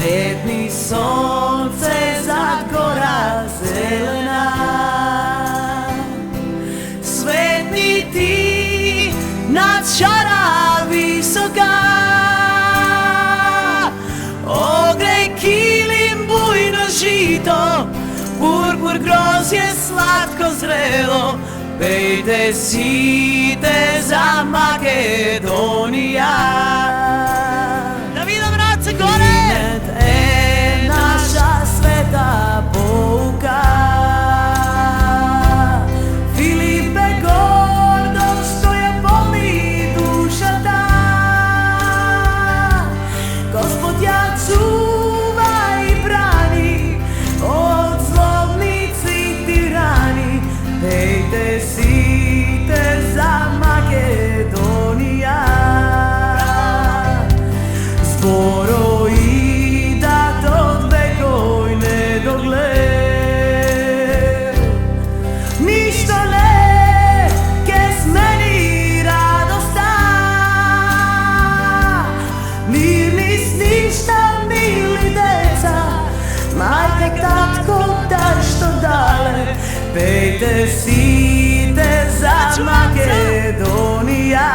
Svetni sonce zad gora zelena, svetni ti nad šara visoka, ogrej kilim bujno žito, purpur grozdje slatko zrelo, pejte site za Makedonija. Da vidim race gore! Е наша света pouka. Филипе гордо што ја боли душата, Господ ја чува и брани од злобници тирани. Пејте сите за Македонија. Зборои Pejte site za Makedonija.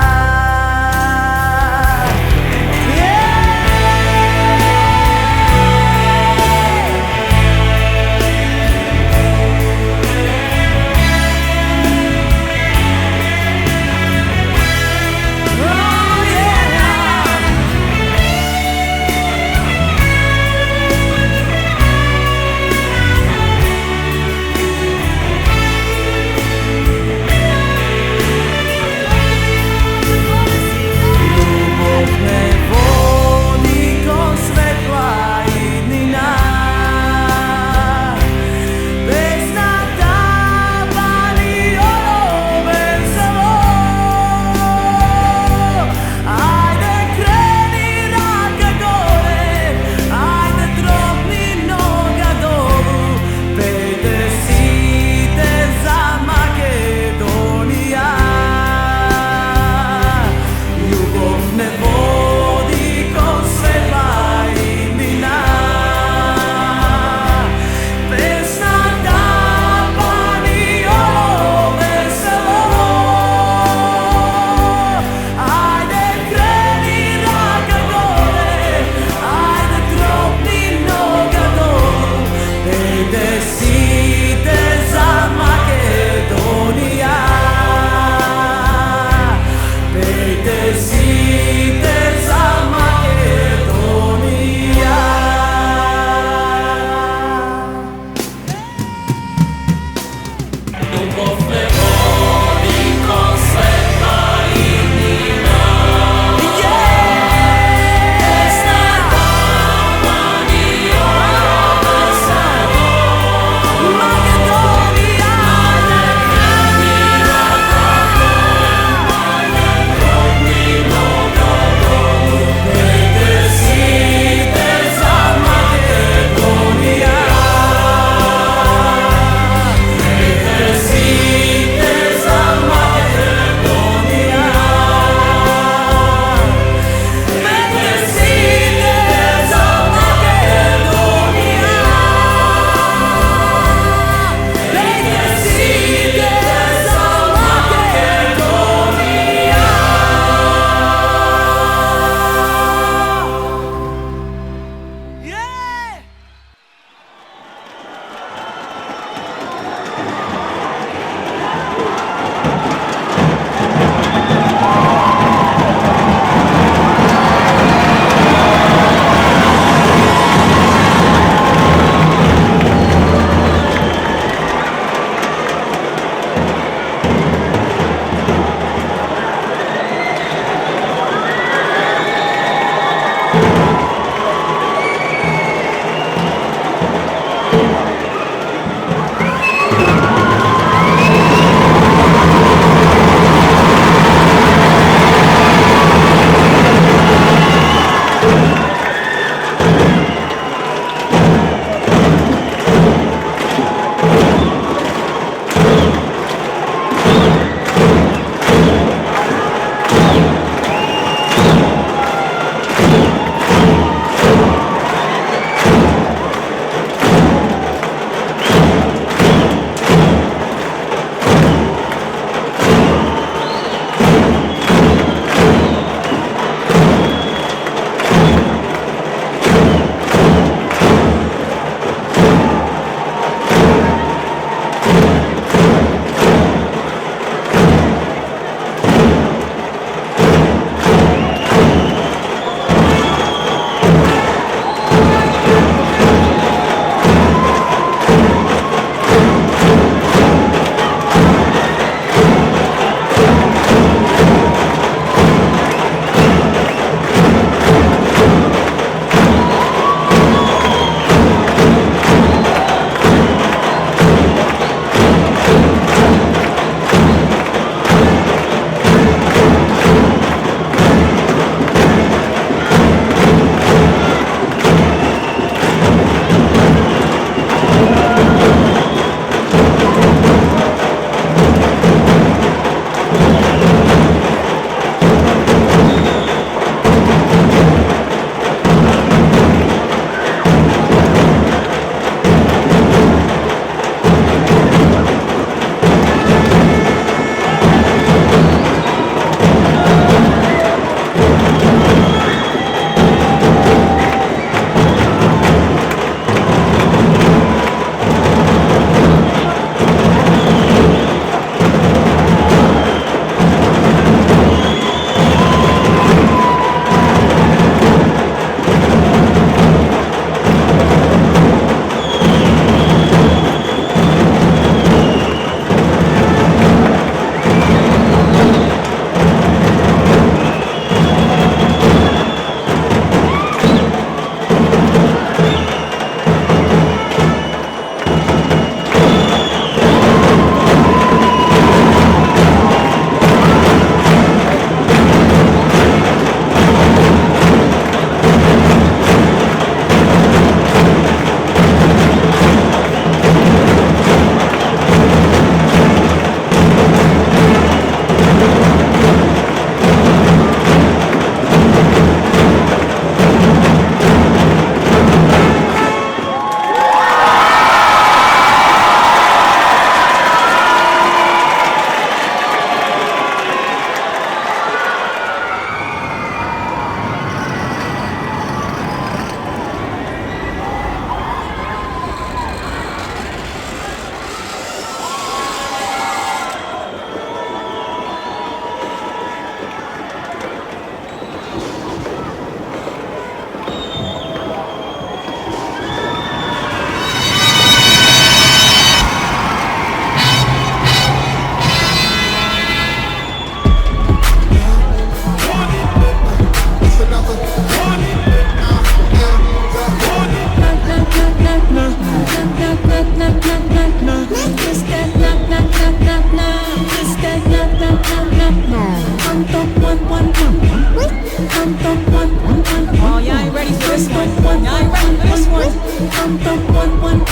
Oh, y'all ain't ready for this one. Y'all ain't ready for this one. Another one, Rodney.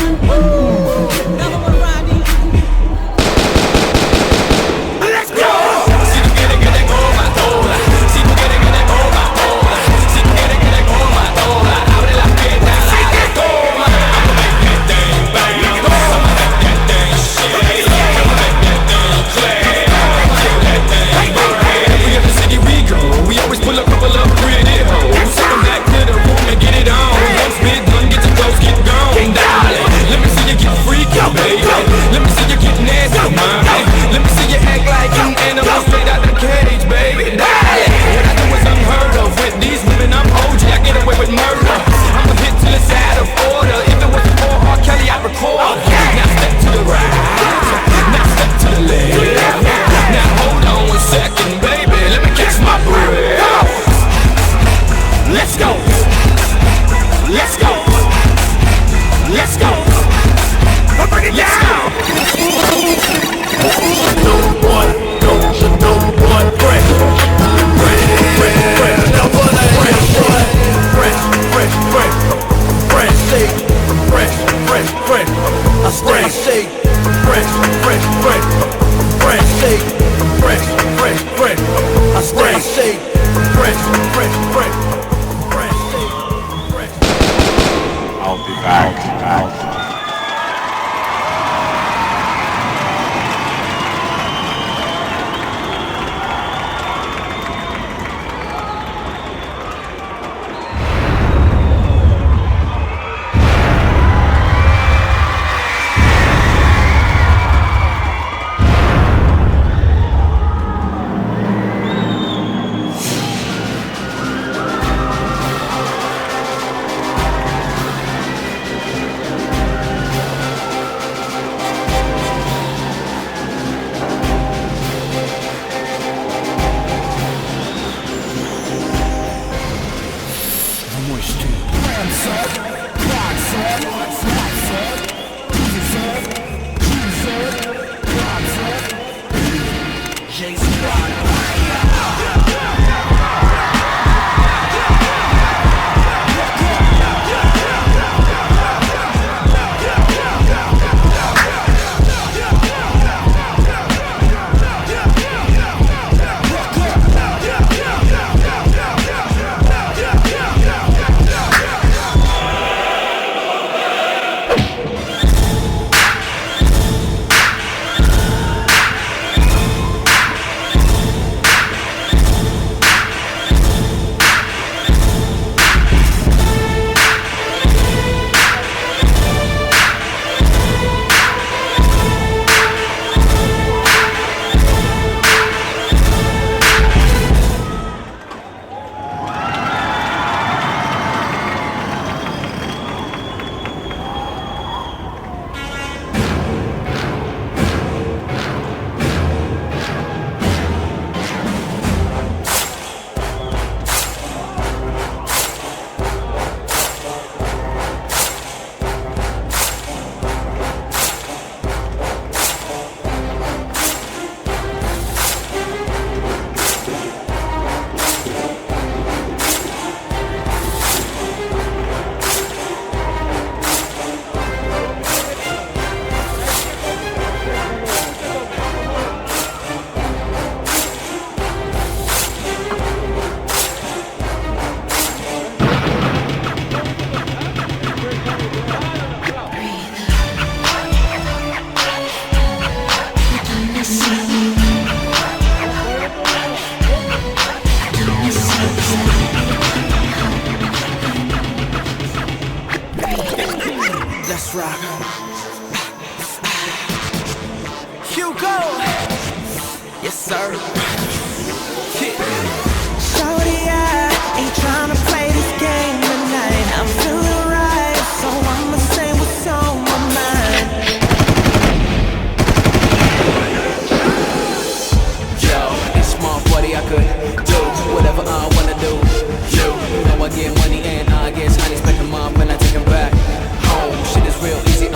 Let's go! Si tú quieres que te coma toda, si tú quieres que te coma toda, si tú quieres que te coma toda, abre las piernas, dale, toma. I'ma make that thing bang, I'ma make that thing shake, I'ma make that thing clap, I'ma make that thing burn. Every other city we go, we always pull a couple of pretty hoes. So come back to the room and get it on. Once we're done, get your clothes, get gone, darling. Let me see you get freaky, baby. Let me see you get nasty, mommy. Let me see you act like an animal straight out the cage, baby. Darling, what I do is unheard of. With these women, I'm OG. I get away with murder. I'm a hit till it's out of order. If it wasn't for R. Kelly, I'd record. Now step to the right. Now step to the left. Now hold on 1 second, baby. Let me catch my breath. Let's go. Let's go. Let's go. Bring it down. I'll be back. Let's rock. Hugo. Yes, sir. Shorty, I ain't tryna play this game tonight. I'm feeling right, so I'ma say what's on my mind. Yo, it's small party, I could do whatever I wanna do. You know I get money and I get honey, spend them up and I take them back home. Shit is real easy,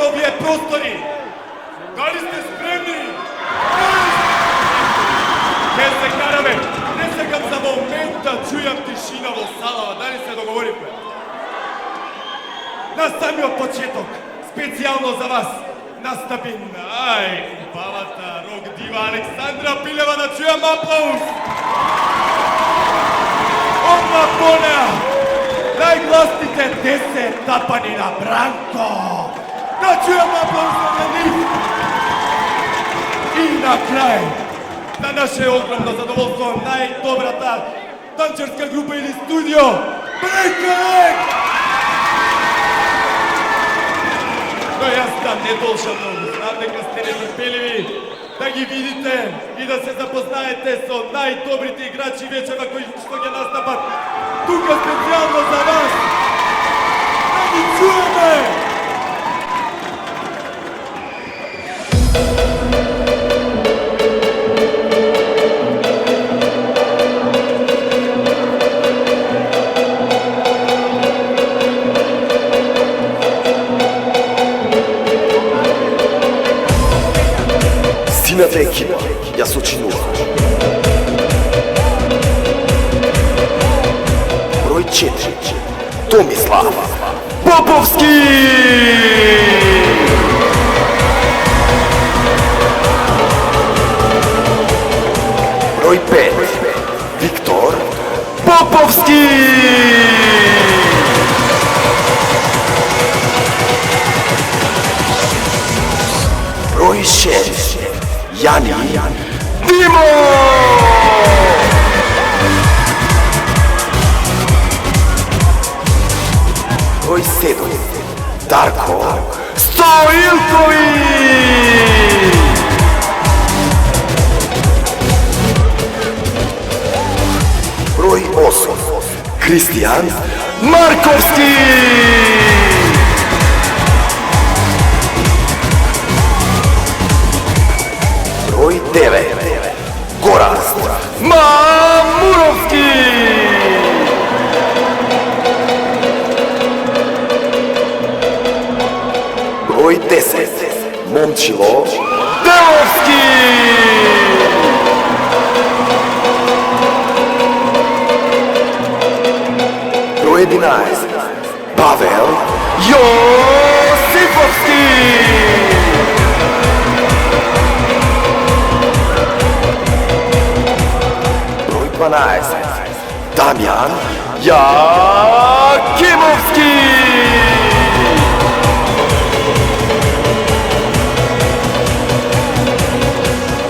овие простори. Дали сте спремни? Ке се караме. Не сакам за момент да чујам тишина во салава. Дали се договоривме? На самиот почеток, специјално за вас, настапи најхубавата рок дива Александра Пилева, да чујам аплауз. Одма по неа, најгласните 10 тапани на Бранко. Да чујам аплауз на нив. И на крај, на наше огромно задоволство, најдобрата танчерска група или студио, Брекалек! Но јас там не должам многу, знам дека сте нетрпеливи да ги видите и да се запознаете со најдобрите играчи вечера кои што ќе настапат тука специјално за вас. Да ги чуеме! Сината екипа ја сочинува. Број 4. Томислав Поповски. Број 5. Виктор Поповски. Број 6. Јани Димо. Број 7. Дарко Стоилковиќ. Број 8. Кристијан Марковски. Број 9. Гораст Мамуровски. Број 10. Момчило Деловски. Број 11. Павел Јосиповски. Број 12. Дамјан Јакимовски.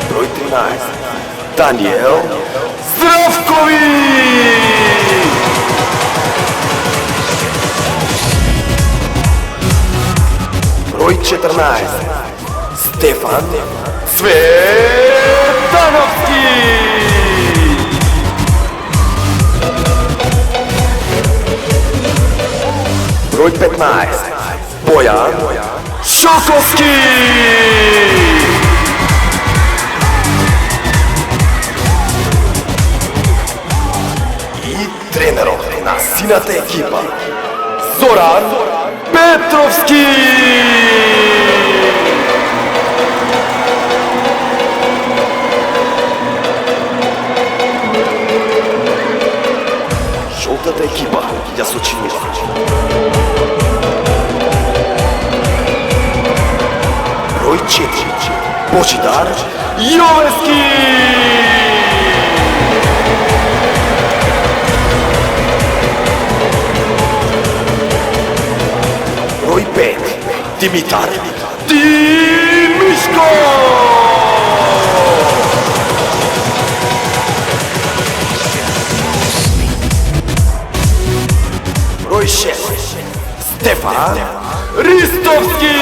Број 13. Даниел Здравковиќ. Број 14. Стефан Цветановски. Број 15. Бојан Шоковски. И тренерот на сината екипа Зоран Петровски. Жолтата екипа ја сочинува. Број 4. Божидар Јовески. Број 5. Димитар Димишко. Број 6. Стефан Ристовски.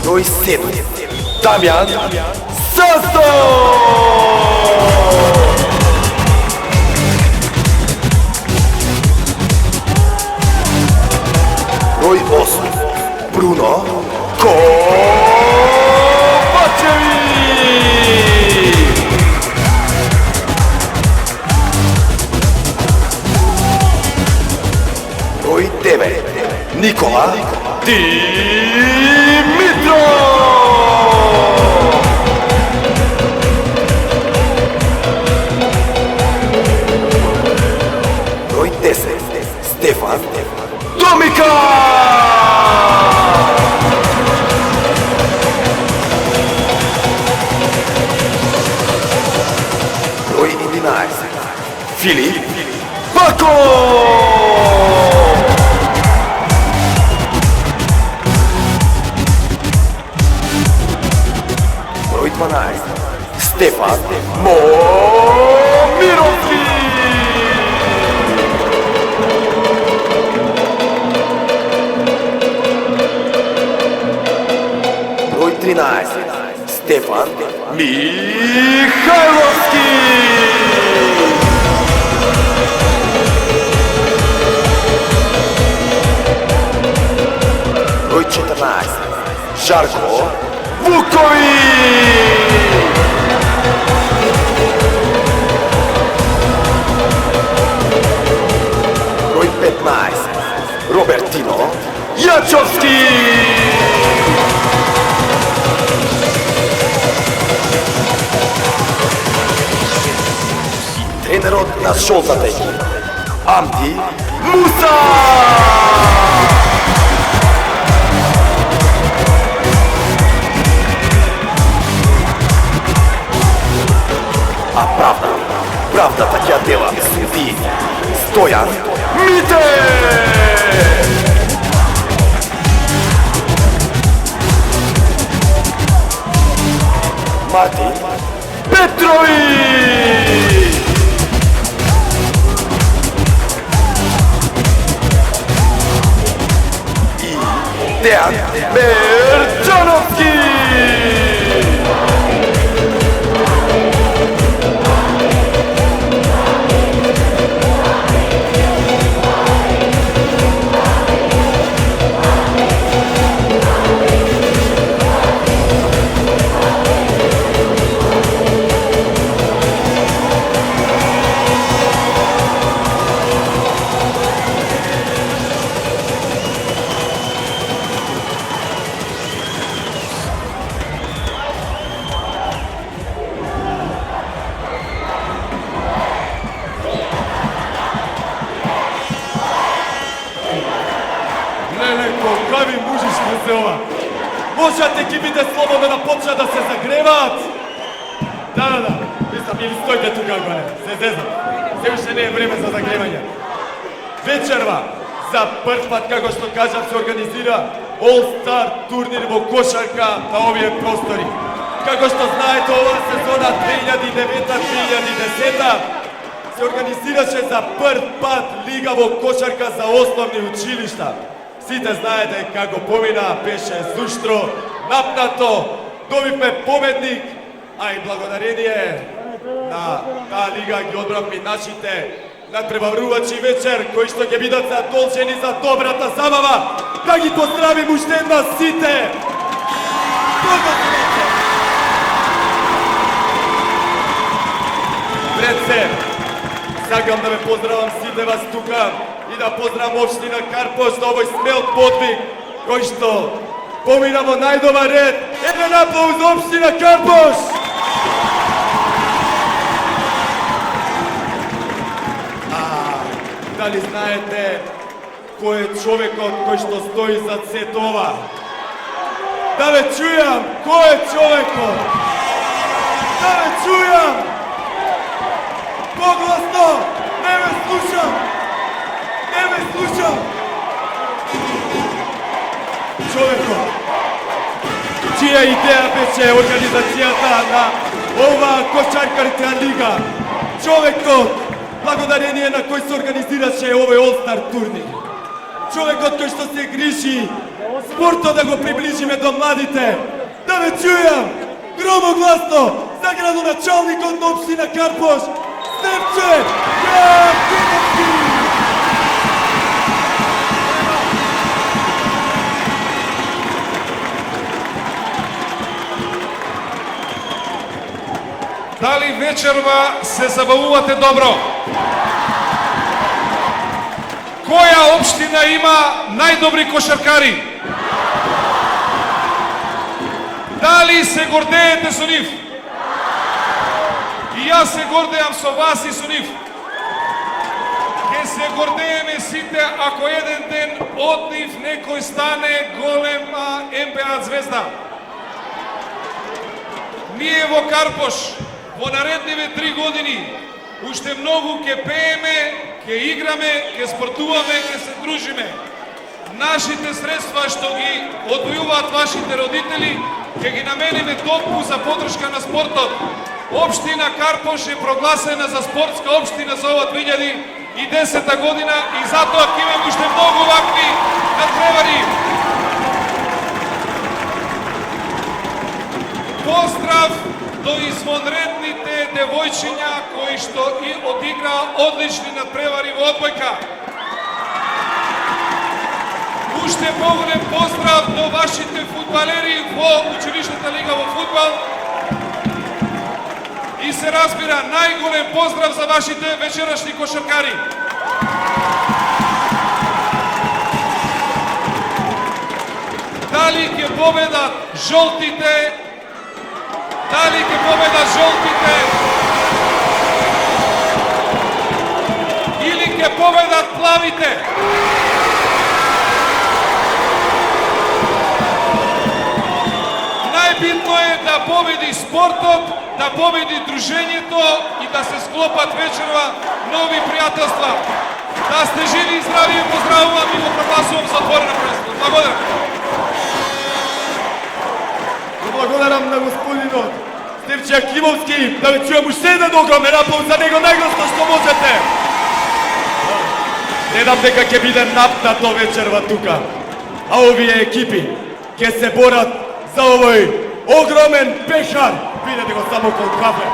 Број 7. Дамјан Сасо. Број 8. Бруно Ковачевиќ. Никола Димитров. Број 10 Стефан Домика. Број 11 Филип Бако. Број 12 Стефан Момировски. Број 13 Стефан Михайловски. Број 14 Жарко Вукови. Број 15 Робертино Јачовски. Тренерот на шолтата екипа Амди Муса. А правдата ќе ја дела судиите Стојан Мите. Мартин Петрови. И Дејан Мерџановски. Какви мужички се ова? Можат екипите слободно да почнат да се загреваат? Да. Мислам, или стоите тука, горе. Се зезам. Се уште не е време за загревање. Вечерва, за прв пат, како што кажам, се организира All-Star турнир во кошарка на овие простори. Како што знаете, оваа сезона 2009-2010 се организираше за прв пат лига во кошарка за основни училишта. Сите знаете како помина, беше суштро, напнато, добивме победник, а и благодарение на таа лига ги одбравме нашите надпреварувачи вечер, кои што ќе бидат задолжени за добрата забава. Да ги поздравим уште една сите! Пред се, сакам да ве поздравам сите вас тука и да поздравам општина Карпош за овој смел подвиг кој што помина во најдобар ред. Еден аплауз за општина Карпош! Дали знаете кој е човекот кој што стои зад сето ова? Да ве чујам, кој е човекот? Да ве чујам! Погласно! Не ме слушам! Не ме слушам! Човекот, чија идеја беше организацијата на оваа кошаркарска лига? Човекот, благодарение на кој се организираше овој All-Star турнир. Човекот кој што се грижи спортот да го приближиме до младите. Да ве чујам, громогласно, за градоначалникот на општина Карпош, Стефче Јакиновски! Дали вечерва се забавувате добро? Која општина има најдобри кошаркари? Дали се гордеете со нив? И јас се гордеам со вас и со нив. Ке се гордееме сите ако еден ден од нив некој стане голема НБА звезда. Ние во Карпош во наредниве 3 години уште многу ке пееме, ке играме, ке спортуваме, ке се дружиме. Нашите средства што ги одвојуваат вашите родители, ке ги намениме токму за подршка на спортот. Општина Карпош е прогласена за спортска општина за ова 2010 година и затоа ќе имаме уште многу вакви надпревари. Поздрав до извонредните девојчиња кои што и одиграа одлични надпревари во одбојка. Уште поголем поздрав до вашите фудбалери во училишната лига во фудбал. И се разбира, најголем поздрав за вашите вечерашни кошаркари. Дали ќе победат жолтите? Дали ќе победат жолтите? Или ќе победат плавите? Најбитно е да победи спортот, да победи дружењето и да се склопат вечерва нови пријателства. Да сте живи и здрави, поздравувам и го прогласувам за отворена престол. Благодарам. Благодарам на господинот Стевче Акимовски, да ви чуем уште еден огромен аплауз за него најгласно што можете. Гледам дека ќе биде напнато вечерва тука, а овие екипи ќе се борат за овој огромен пешар. Видете го само кол кафе.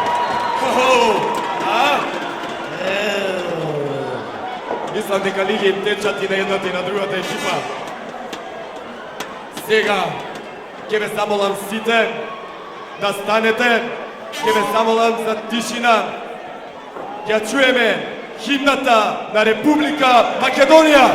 Мислам дека лиги им течат и на едната и на другата екипа. Сега ќе ве замолам сите да станете, ќе ве замолам за тишина. Ќе чуеме химната на Република Македонија.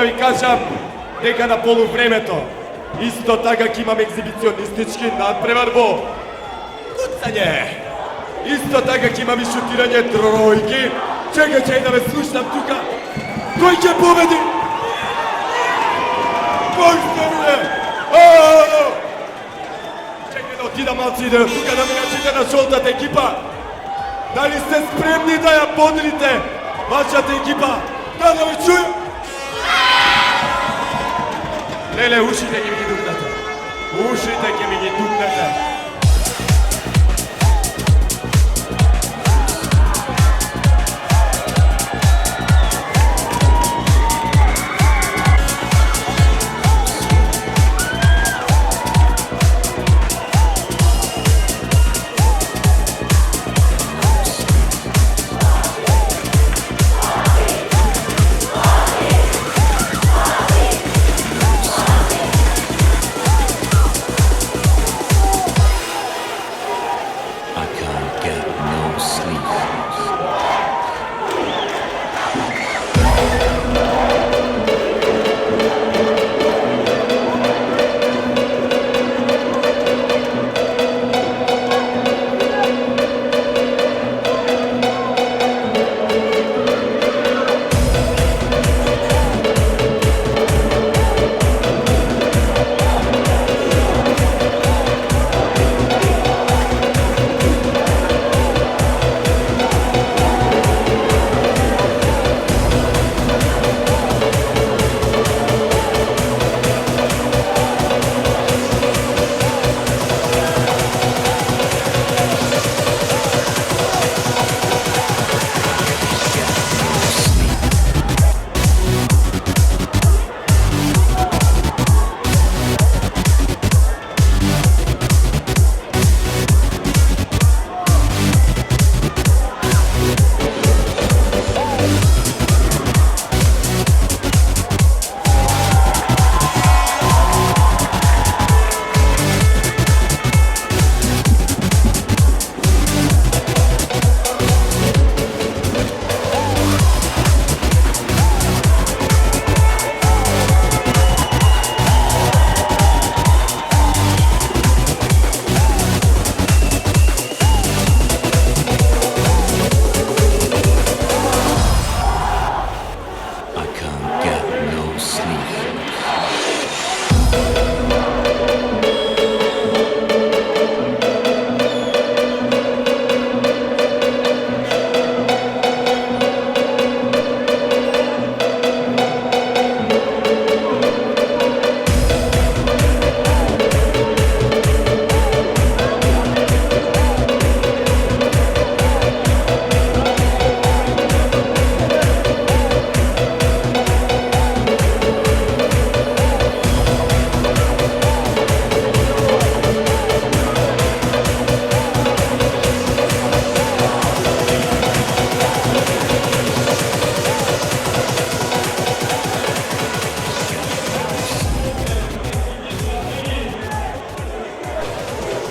да ви кажам дека на полувремето исто така ќе имам екзибиционистички надпревар во куцање. Исто така ќе имам и шутирање тројки. Чекај да ме слушам тука. Кој ќе победи? Кој сте бе? Чекај да отидам малци да тука да ме начите на жолтата екипа. Дали сте спремни да ја подрите вашата екипа? Да ме чуја? Леле, ушите ќе ми ги дукнете. Ушите ќе ми ги дукнете.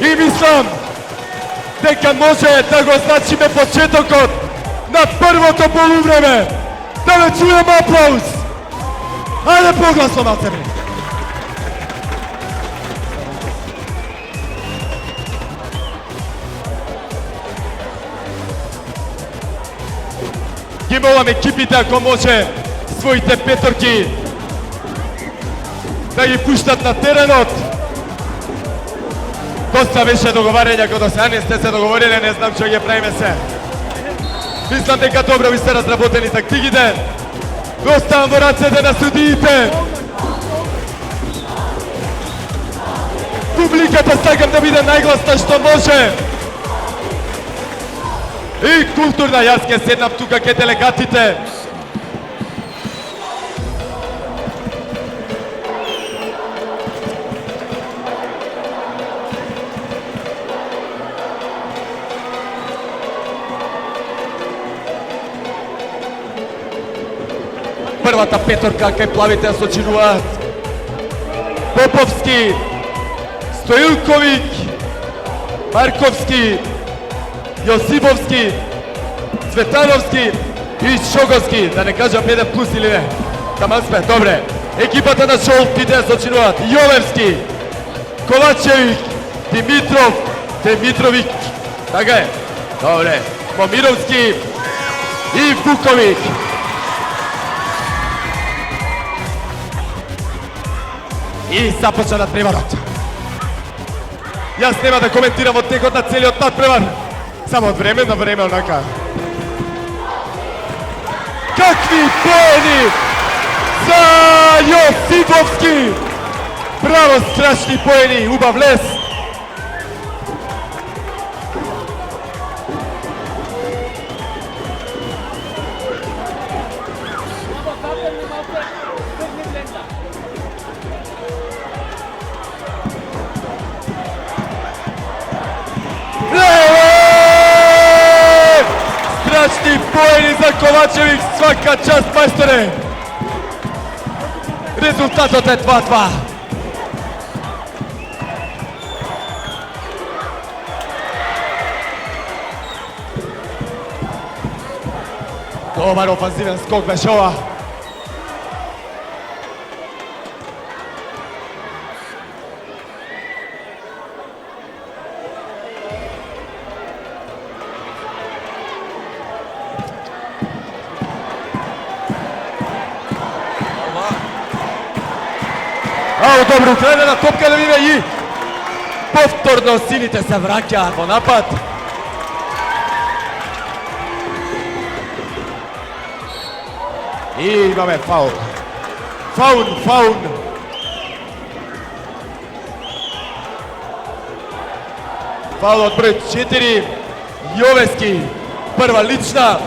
И мислам дека може да го значиме почетокот на првото полувреме. Да ве чуем аплауз. Ајде погласно на тебе. Ги молам екипите ако може своите петорки да ги пуштат на теренот. Доста беше договарење, ако до сега не сте се договориле, не знам што ги правиме се. Мислам дека добро ви се разработени тактиките. Го оставам во рацете на судиите. Публиката сакам да биде најгласна што може. И културна, јас ке седнам тука ке делегатите. Првата петорка кај плавите ја сочинуваат Поповски, Стоилковиќ, Марковски, Јосиповски, Цветановски и Шоговски, да не кажам еден плюс или не. Таман сме, добре. Екипата на жолтите зачинуваат Јовевски, Ковачевик, Димитров, Димитровик. Така е. Добре. Момировски и Вуковик. И започна надпреварот. Јас нема да коментирам од текот на целиот надпревар. Само од време на време онака. Какви поени за Јосиповски! Браво, страшни поени, убав лес. Страшни поени за Ковачевик, свака част, мајсторе. Резултатот е 2-2. Добар офанзивен скок беше ова. Добро украдена топка да виде и повторно сините се враќаат во напад. И имаме фаул. Фаул. Фаулот број 4. Јовевски. Прва лична.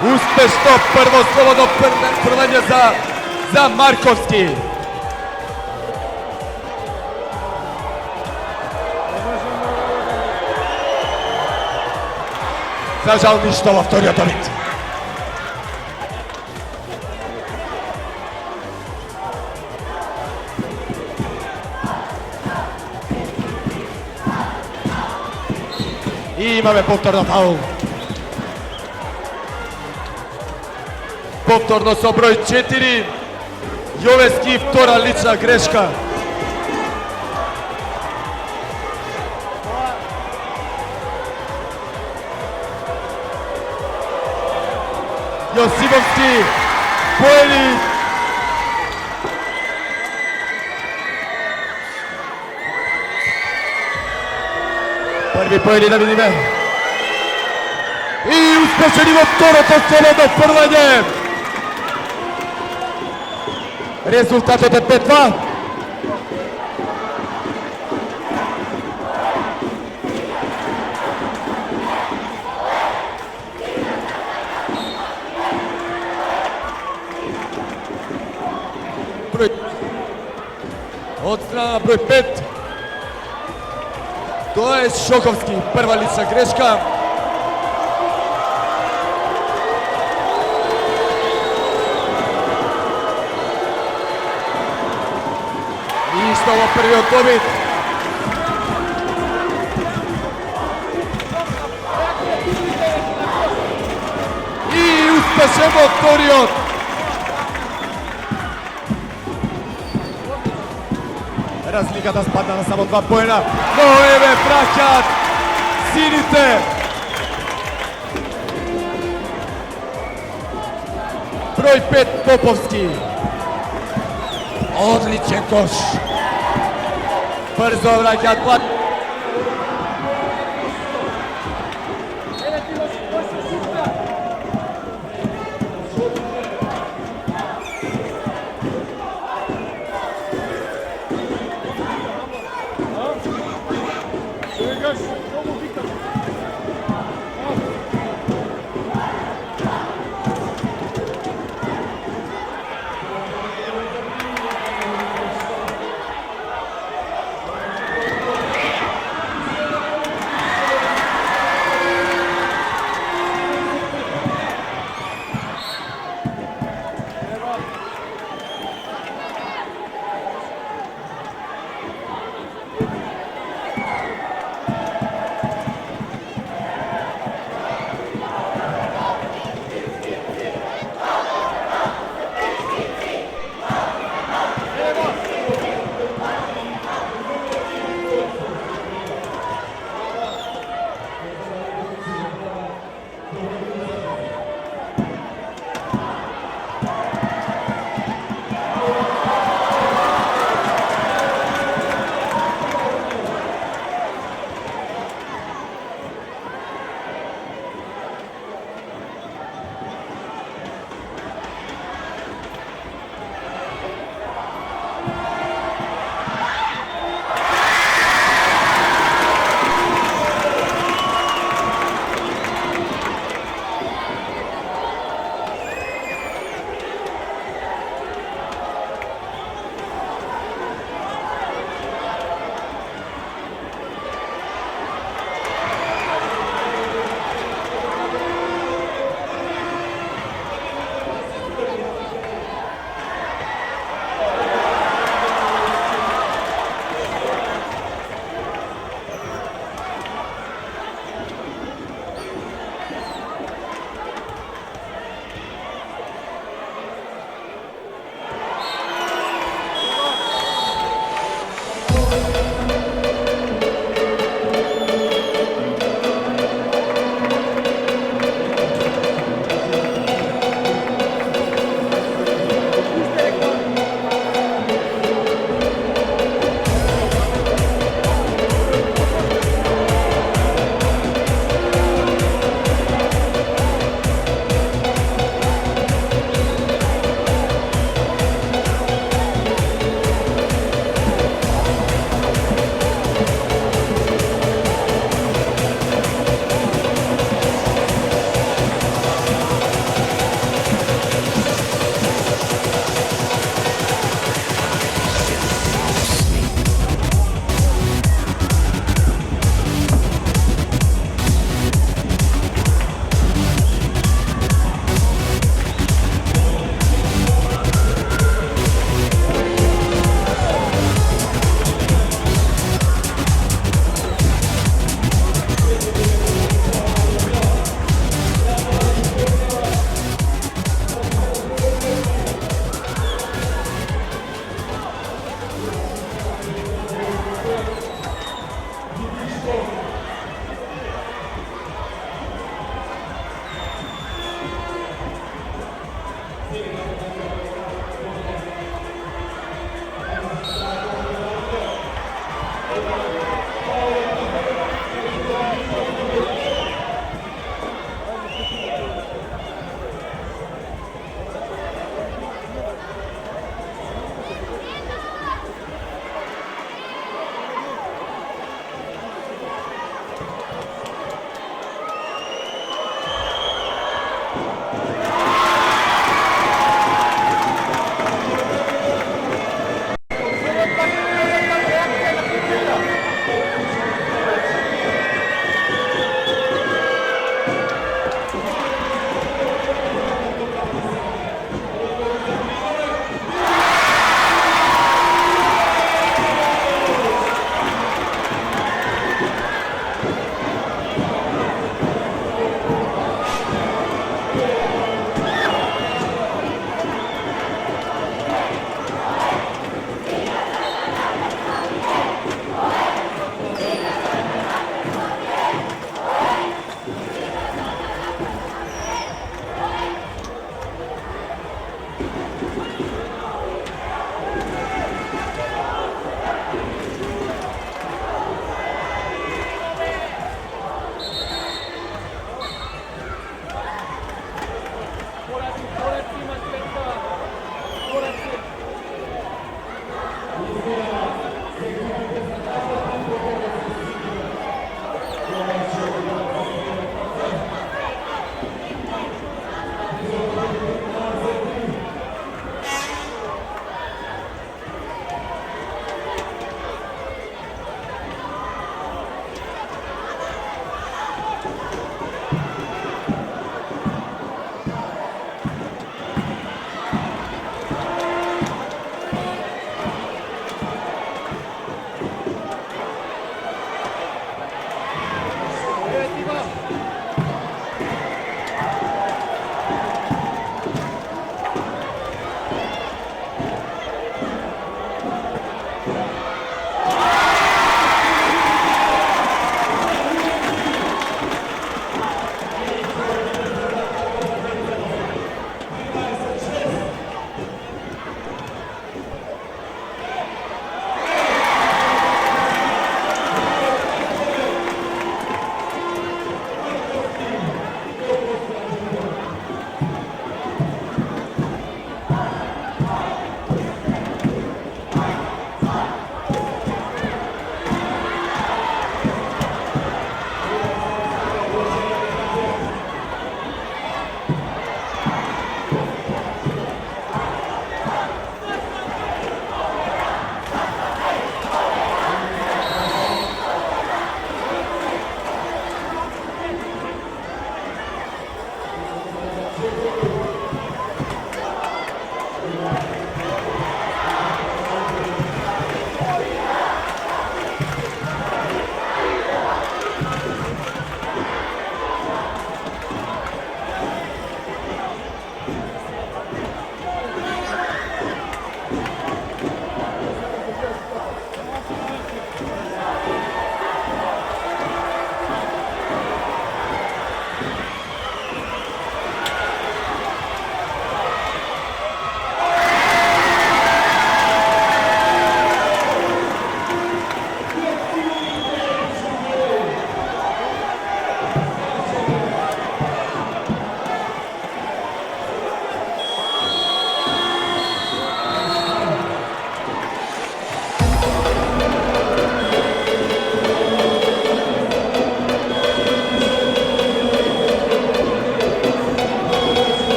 Успешно прво слободно првање за Марковски. За жал ништо во вториот обид. И имаме повторно фаул. Повторно со број 4. Јовевски, втора лична грешка. Јосиповски, поени. Први поени да видиме. И успешен во второто слободно првање. Резултатот е 5-2. Од страна број 5. Тоа е Шоковски, прва лична грешка. Исто во првиот обид. И успешен во вториот. Разликата спадна на само 2 поена. Но еве враќаат сините. Број 5 Поповски. Одличен кош. Брзо враќаат плат.